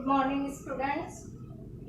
Good morning students.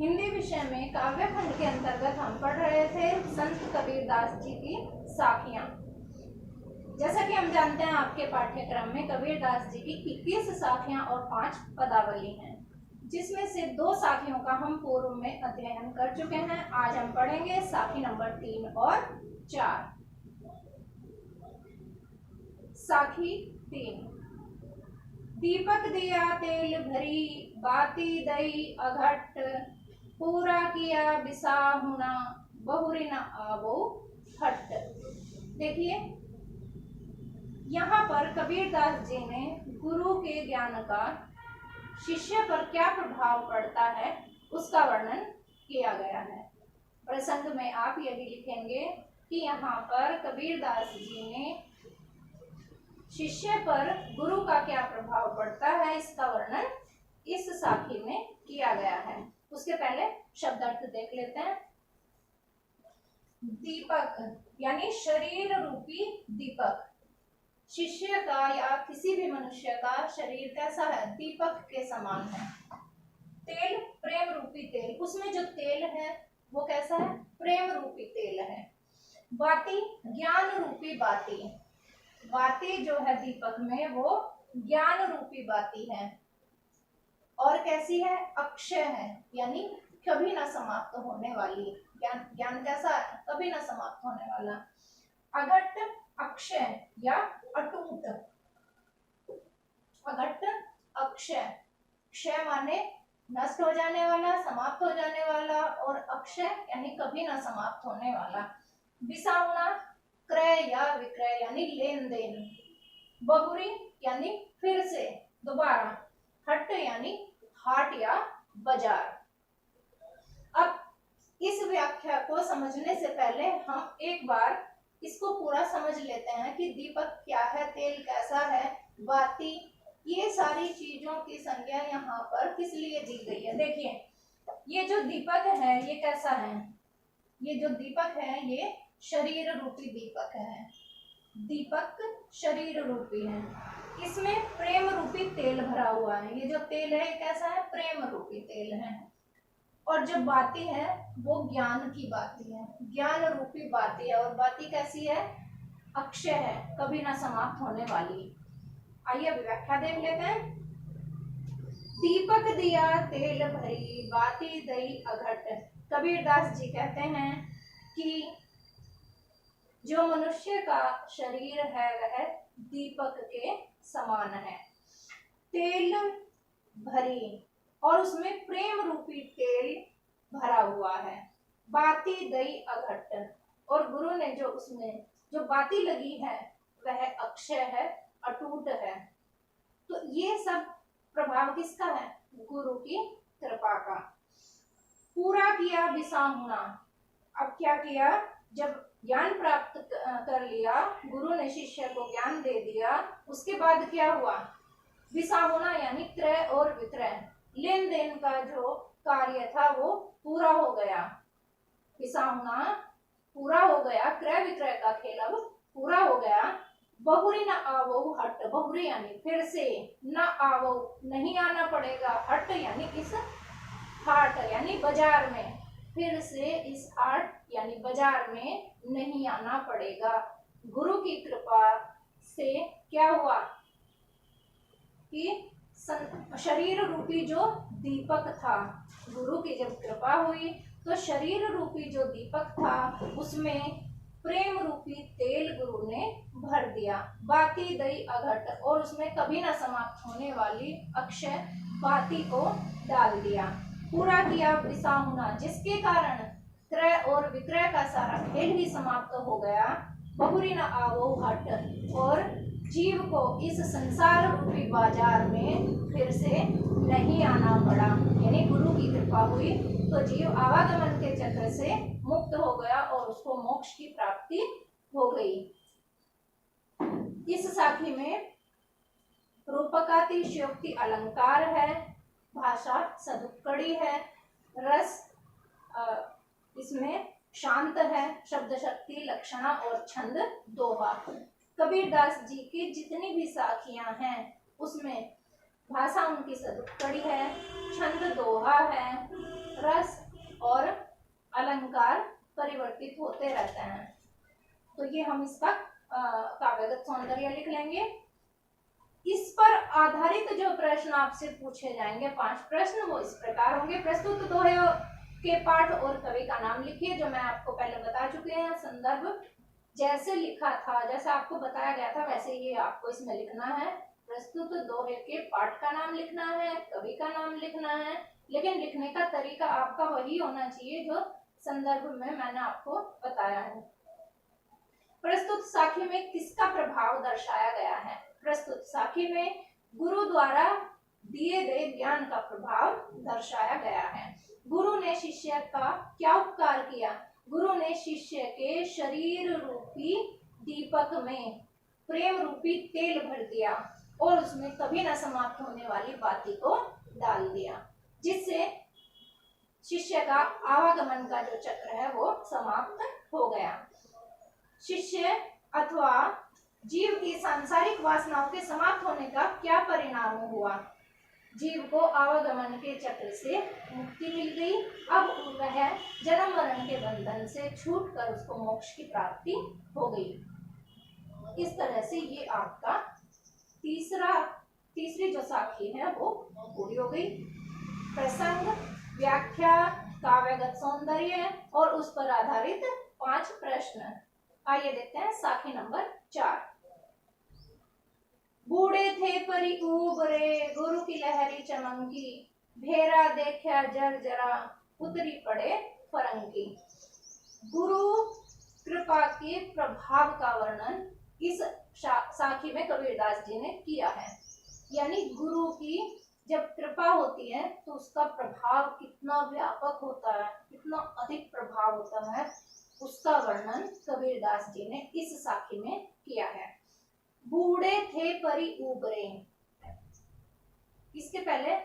Hindi विषय में काव्य खंड के अंतर्गत हम पढ़ रहे थे संत कबीरदास जी की साखियां। जैसा कि हम जानते हैं आपके पाठ्यक्रम में कबीरदास जी की 21 साखियां और 5 पदावली हैं, जिसमें से 2 साखियों का हम पूर्व में अध्ययन कर चुके हैं। आज हम पढ़ेंगे साखी नंबर 3 और 4। साखी 3। दीपक दिया तेल भरी, बाती दई अघट, पूरा किया बिसाहुना, बहुरी न आवो हट। देखिए, यहाँ पर कबीरदास जी ने गुरु के ज्ञान का शिष्य पर क्या प्रभाव पड़ता है उसका वर्णन किया गया है। प्रसंग में आप ये भी लिखेंगे कि यहाँ पर कबीरदास जी ने शिष्य पर गुरु का क्या प्रभाव पड़ता है, इसका वर्णन इस साखी में किया गया है। उसके पहले शब्दार्थ देख लेते हैं। दीपक यानी शरीर रूपी दीपक। शिष्य का या किसी भी मनुष्य का शरीर कैसा है? दीपक के समान है। तेल प्रेम रूपी तेल, उसमें जो तेल है वो कैसा है? प्रेम रूपी तेल है। बाती ज्ञान रूपी बाती, बाती जो है दीपक में वो ज्ञान रूपी बाती है। और कैसी है? अक्षय है, यानी कभी ना समाप्त होने वाली। ज्ञान ज्ञान कैसा है? कभी ना समाप्त होने वाला। अघट अक्षय या अटूट। अघट अक्षय, क्षय माने नष्ट हो जाने वाला, समाप्त हो जाने वाला, और अक्षय यानी कभी ना समाप्त होने वाला। बिसाहुना क्रय या विक्रय यानी लेन देन। बहुरी यानी फिर से, दोबारा। हट यानी हाट या बाजार। अब इस व्याख्या को समझने से पहले हम एक बार इसको पूरा समझ लेते हैं कि दीपक क्या है, तेल कैसा है, बाती, ये सारी चीजों की संज्ञा यहाँ पर किस लिए दी गई है। देखिए, ये जो दीपक है ये कैसा है? ये जो दीपक है ये शरीर रूपी दीपक है। दीपक शरीर रूपी है, इसमें प्रेम रूपी तेल भरा हुआ है। ये जो तेल है ये कैसा है? प्रेम रूपी तेल है। और जो बाती है वो ज्ञान की बाती है, ज्ञान रूपी बाती है। और बाती कैसी है? अक्षय है, कभी ना समाप्त होने वाली। आइए अब व्याख्या देख लेते हैं। दीपक दिया तेल भरी, बाती दई अघट। कबीरदास जी कहते हैं कि जो मनुष्य का शरीर है वह दीपक के समान है। तेल भरी, और उसमें प्रेम रूपी तेल भरा हुआ है। बाती दई अघट, और गुरु ने जो उसमें जो बाती लगी है वह अक्षय है, अटूट है। तो ये सब प्रभाव किसका है? गुरु की कृपा का। पूरा किया बिसाहुना। अब क्या किया? जब ज्ञान प्राप्त कर लिया, गुरु ने शिष्य को ज्ञान दे दिया, उसके बाद क्या हुआ? बिसाहुना यानी क्रय और विक्रय, लेन देन का जो कार्य था वो पूरा हो गया। बिसाहुना पूरा हो गया, क्रय विक्रय का खेल अब पूरा हो गया। बहुरी न आवो हट, बहुरी यानी फिर से, न आवो नहीं आना पड़ेगा, हट यानी इस हाट यानी बाजार में, फिर से इस हाट यानी बाजार में नहीं आना पड़ेगा। गुरु की कृपा से क्या हुआ कि शरीर रूपी जो दीपक था, गुरु की जब कृपा हुई तो शरीर रूपी जो दीपक था उसमें प्रेम रूपी तेल गुरु ने भर दिया। बाती दई अघट, और उसमें कभी ना समाप्त होने वाली अक्षय बाती को डाल दिया। पूरा किया बिसाहुना, जिसके कारण क्रय और विक्रय का सारा खेल ही समाप्त हो गया। बहुरी न आवो हट, और जीव को इस संसार रूपी बाजार में फिर से नहीं आना पड़ा। यानी गुरु की कृपा हुई तो जीव आवागमन के चक्र से मुक्त हो गया और उसको मोक्ष की प्राप्ति हो गई। इस साखी में रूपकातिशयोक्ति अलंकार है, भाषा सदुक्कड़ी है, रस इसमें शांत है, शब्द शक्ति, लक्षणा और छंद दोहा। कबीरदास जी की जितनी भी साखियां हैं उसमें भाषा उनकी सदुत्तरी है, छंद दोहा है, रस और अलंकार परिवर्तित होते रहते हैं। तो ये हम इसका काव्यगत सौंदर्य लिख लेंगे। इस पर आधारित जो प्रश्न आपसे पूछे जाएंगे 5 प्रश्न, वो इस प्रकार होंगे। प्रस्तुत दोहे के पाठ और कवि का नाम लिखिए, जो मैं आपको पहले बता चुके हैं। संदर्भ जैसे लिखा था, जैसे आपको बताया गया था, वैसे ही आपको इसमें लिखना है। प्रस्तुत दोहे के पाठ का नाम लिखना है, कवि का नाम लिखना है, लेकिन लिखने का तरीका आपका वही होना चाहिए जो संदर्भ में मैंने आपको बताया है। प्रस्तुत साखी में किसका प्रभाव दर्शाया गया है? प्रस्तुत साखी में गुरु द्वारा दिए गए ज्ञान का प्रभाव दर्शाया गया है। गुरु ने शिष्य का क्या उपकार किया? गुरु ने शिष्य के शरीर रूपी दीपक में प्रेम रूपी तेल भर दिया और उसमें कभी न समाप्त होने वाली बाती को डाल दिया, जिससे शिष्य का आवागमन का जो चक्र है वो समाप्त हो गया। शिष्य अथवा जीव की सांसारिक वासनाओं के समाप्त होने का क्या परिणाम हुआ? जीव को आवागमन के चक्र से मुक्ति मिल गई। अब वह जन्म मरण के बंधन से छूटकर उसको मोक्ष की प्राप्ति हो गई। इस तरह से ये आपका तीसरी जो साखी है वो पूरी हो गई। प्रसंग, व्याख्या, काव्यगत सौंदर्य और उस पर आधारित 5 प्रश्न। आइए देखते हैं साखी नंबर 4। बूढ़े थे परी उबरे, गुरु की लहरी चमंकी, भेरा देखा जरा उतरी पड़े फरंकी। गुरु कृपा के प्रभाव का वर्णन इस साखी में कबीरदास जी ने किया है। यानी गुरु की जब कृपा होती है तो उसका प्रभाव कितना व्यापक होता है, कितना अधिक प्रभाव होता है, उसका वर्णन कबीरदास जी ने इस साखी में किया है। बूढ़े थे परी उबरे, इसके पहले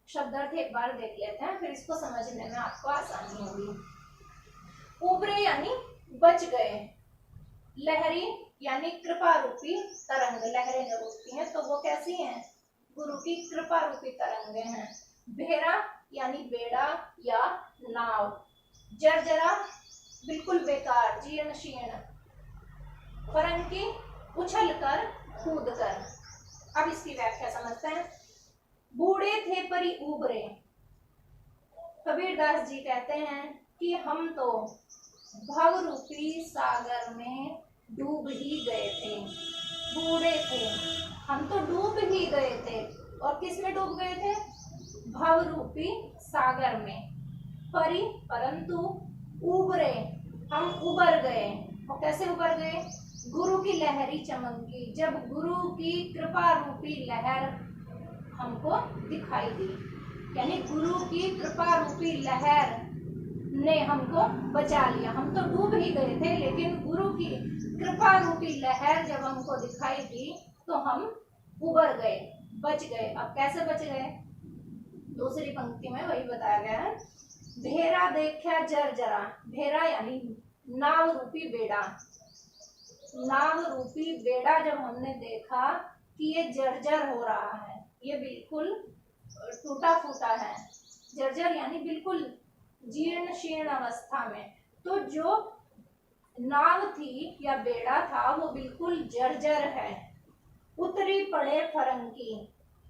शब्दार्थ एक बार देख लेते हैं, फिर इसको समझने में आपको आसानी होगी। उबरे यानी बच गए, लहरी यानी कृपा रूपी तरंग, लहरें जब उठती हैं तो वो कैसी हैं? गुरु की कृपा रूपी तरंगे हैं। भेरा यानी बेड़ा या नाव, जर्जरा बिल्कुल बेकार, जीर्ण शीर्ण, फरंकी उछल कर कूद कर। अब इसकी व्याख्या समझते हैं। बूढ़े थे परी उबरे, कबीरदास जी कहते हैं कि हम तो भव रूपी सागर में डूब ही गए थे। बूढ़े थे, हम तो डूब ही गए थे। और किस में डूब गए थे? भव रूपी सागर में। परी परंतु, उबरे हम उबर गए। और कैसे उबर गए? गुरु की लहरी चमकी, जब गुरु की कृपा रूपी लहर हमको दिखाई दी, यानी गुरु की कृपा रूपी लहर ने हमको बचा लिया। हम तो डूब ही गए थे, लेकिन गुरु की कृपा रूपी लहर जब हमको दिखाई दी तो हम उबर गए, बच गए। अब कैसे बच गए? दूसरी पंक्ति में वही बताया गया है। भेरा देखा जरा, भेरा यानी नाव रूपी बेड़ा। नाव रूपी बेड़ा जब हमने देखा कि ये जर्जर हो रहा है, ये बिल्कुल टूटा फूटा है, जर्जर यानी बिल्कुल जीर्ण शीर्ण अवस्था में, तो जो नाव थी या बेड़ा था वो बिल्कुल जर्जर है। उतरी पड़े फरंकी,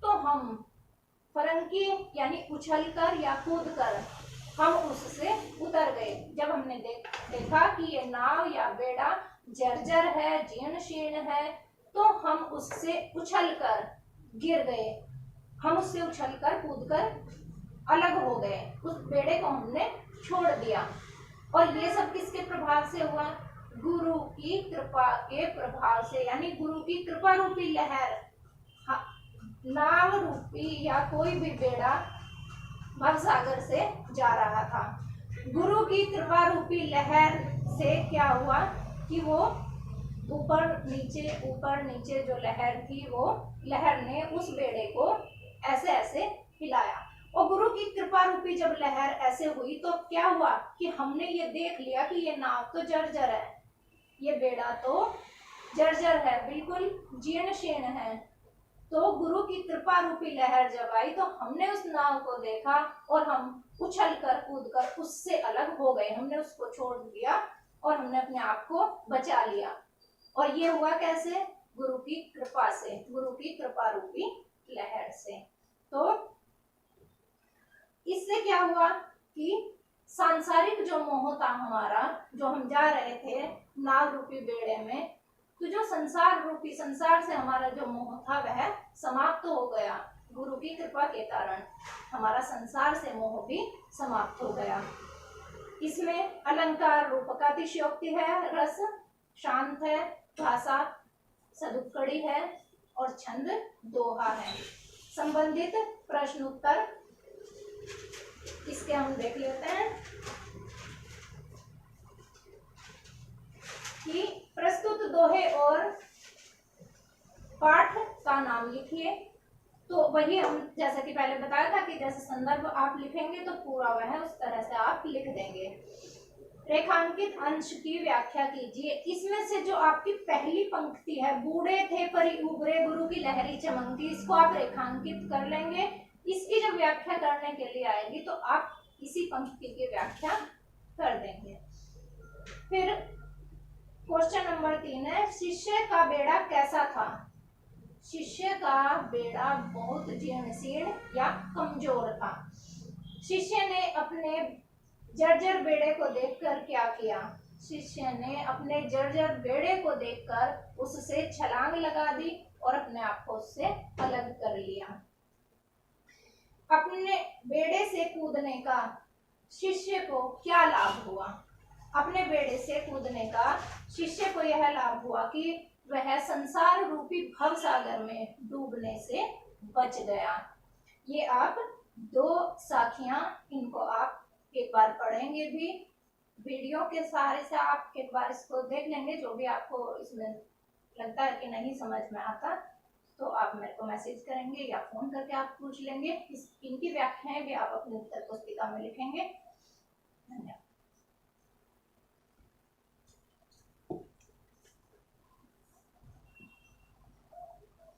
तो हम फरंकी यानी उछलकर या कूदकर हम उससे उतर गए। जब हमने देखा कि ये नाव या बेड़ा जर्जर है, जीर्ण शीर्ण है, तो हम उससे उछलकर गिर गए। हम उससे उछलकर कूदकर अलग हो गए, उस बेड़े को हमने छोड़ दिया। और ये सब किसके प्रभाव से हुआ? गुरु की कृपा के प्रभाव से, यानी गुरु की कृपा रूपी लहर, नाव रूपी या कोई भी बेड़ा भवसागर से जा रहा था। गुरु की कृपा रूपी लहर से क्या हुआ कि वो ऊपर नीचे जो लहर थी, वो लहर ने उस बेड़े को ऐसे ऐसे हिलाया। और गुरु की कृपा रूपी जब लहर ऐसे हुई तो क्या हुआ कि हमने ये देख लिया कि ये नाव तो जर्जर है, ये बेड़ा तो जर्जर है, बिल्कुल जीर्ण शीर्ण है। तो गुरु की कृपा रूपी लहर जब आई तो हमने उस नाव को देखा और हम उछल कर कूद कर उससे अलग हो गए, हमने उसको छोड़ दिया और हमने अपने आप को बचा लिया। और ये हुआ कैसे? गुरु की कृपा से, गुरु की कृपा रूपी लहर से। तो इससे क्या हुआ कि सांसारिक जो मोह था हमारा, जो हम जा रहे थे नाव रूपी बेड़े में, तो जो संसार रूपी, संसार से हमारा जो मोह था वह समाप्त हो गया। गुरु की कृपा के कारण हमारा संसार से मोह भी समाप्त हो गया। इसमें अलंकार रूप का अतिशयोक्ति है, रस शांत है, भाषा सदुक्कड़ी है और छंद दोहा है। संबंधित प्रश्न उत्तर इसके हम देख लेते हैं कि प्रस्तुत दोहे और पाठ का नाम लिखिए। तो वही हम जैसा कि पहले बताया था कि जैसे संदर्भ आप लिखेंगे तो पूरा वह उस तरह से आप लिख देंगे। रेखांकित अंश की व्याख्या कीजिए। इसमें से जो आपकी पहली पंक्ति है, बूढ़े थे परी उबरे गुरु की लहरी चमकती, इसको आप रेखांकित कर लेंगे। इसकी जब व्याख्या करने के लिए आएगी तो आप इसी पंक्ति की व्याख्या कर देंगे। फिर क्वेश्चन नंबर 3 है, शिष्य का बेड़ा कैसा था? शिष्य का बेड़ा बहुत जीर्ण या कमजोर था। शिष्य ने अपने जर्जर बेड़े को देखकर क्या किया? शिष्य ने अपने जर्जर बेड़े को देखकर उससे छलांग लगा दी और अपने आप को उससे अलग कर लिया। अपने बेड़े से कूदने का शिष्य को क्या लाभ हुआ? अपने बेड़े से कूदने का शिष्य को यह लाभ हुआ कि वह संसार रूपी भव सागर में डूबने से बच गया। ये आप दो साखियां, इनको आप एक बार पढ़ेंगे भी, वीडियो के सहारे से आप एक बार इसको देख लेंगे। जो भी आपको इसमें लगता है कि नहीं समझ में आता तो आप मेरे को मैसेज करेंगे या फोन करके आप पूछ लेंगे। इनकी व्याख्याएं भी आप अपनी उत्तर पुस्तिका में लिखेंगे।